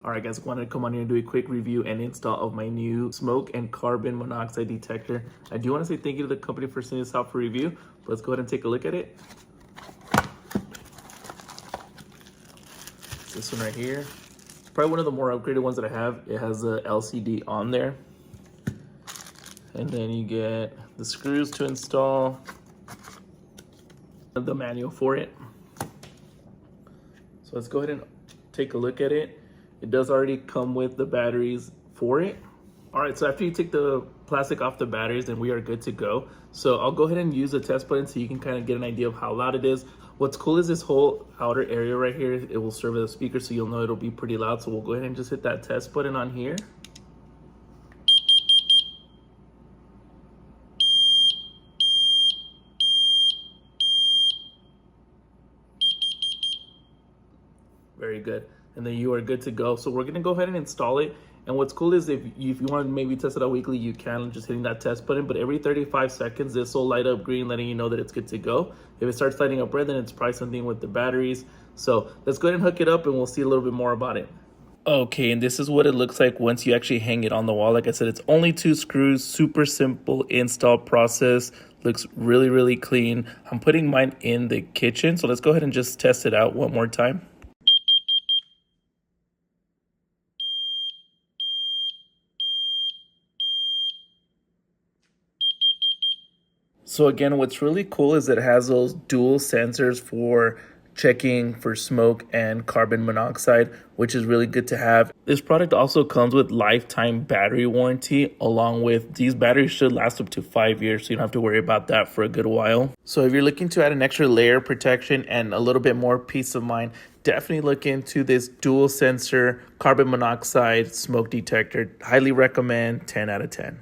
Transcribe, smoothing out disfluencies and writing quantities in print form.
All right, guys, I wanted to come on here and do a quick review and install of my new smoke and carbon monoxide detector. I do want to say thank you to the company for sending this out for review. But let's go ahead and take a look at it. This one right here. It's probably one of the more upgraded ones that I have. It has a LCD on there. And then you get the screws to install, the manual for it. So let's go ahead and take a look at it. It does already come with the batteries for it. All right, so after you take the plastic off the batteries, then we are good to go. So I'll go ahead and use the test button so you can kind of get an idea of how loud it is. What's cool is this whole outer area right here. It will serve as a speaker, so you'll know it'll be pretty loud. So we'll go ahead and just hit that test button on here. Very good. And then you are good to go. So we're gonna go ahead and install it. And what's cool is if you want to maybe test it out weekly, you can just hitting that test button. But every 35 seconds, this will light up green, letting you know that it's good to go. If it starts lighting up red, then it's probably something with the batteries. So let's go ahead and hook it up and we'll see a little bit more about it. Okay, and this is what it looks like once you actually hang it on the wall. Like I said, it's only 2 screws, super simple install process. Looks really, really clean. I'm putting mine in the kitchen. So let's go ahead and just test it out one more time. So again, what's really cool is it has those dual sensors for checking for smoke and carbon monoxide, which is really good to have. This product also comes with lifetime battery warranty, along with these batteries should last up to 5 years, so you don't have to worry about that for a good while. So if you're looking to add an extra layer of protection and a little bit more peace of mind, definitely look into this dual sensor carbon monoxide smoke detector. Highly recommend, 10 out of 10.